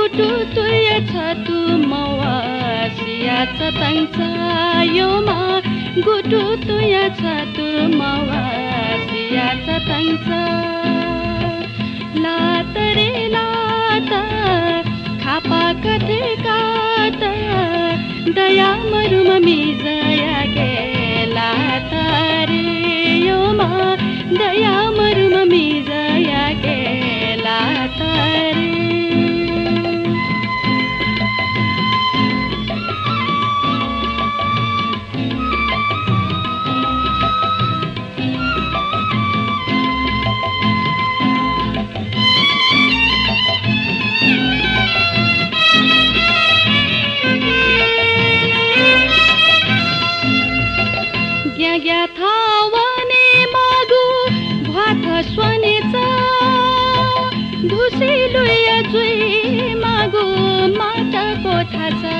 गुटु तुय छतु मवा सिया चतंचा योमा गुटु तुय छतु मवा सिया चतंचा लात रे लात खापा कथे कात दया मरुम मिजया के लात रे योमा दया मरुम मिजया के लात रे ग्या थावने मागु भात स्वनेचा धुसिलुय जुई मागु माता कोठाचा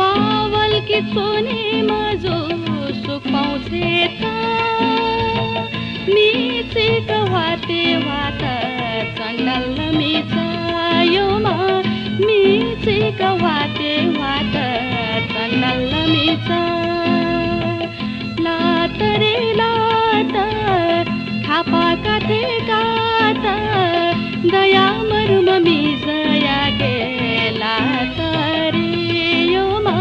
वावल की सोने माजो सुख पाउँछे त मिचे कवाते वात चंडल मिचा योमा मिचे कवाते वात चंडल मिचा लात रे लात खापा कथे कात दया मरुम मिजया के लात रे योमा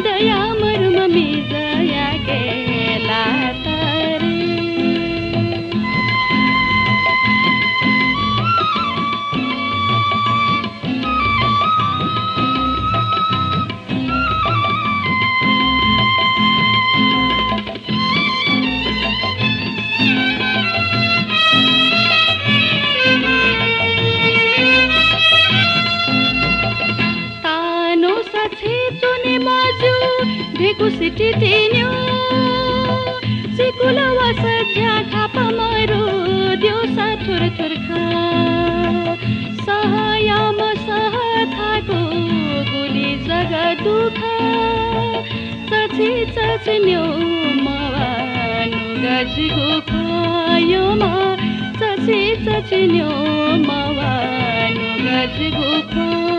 दया मरुम मिजया के लात रे ढेकुसिटी तिन्यो सिकुला वसज्या खापा मरु दिउँसा थुर थुर खा सहयाम सहथाको गुली जग दुख चछि चछिन्यो मवा नुगजिगु खयोमा चछि चछिन्यो मवा नुगजिगु ख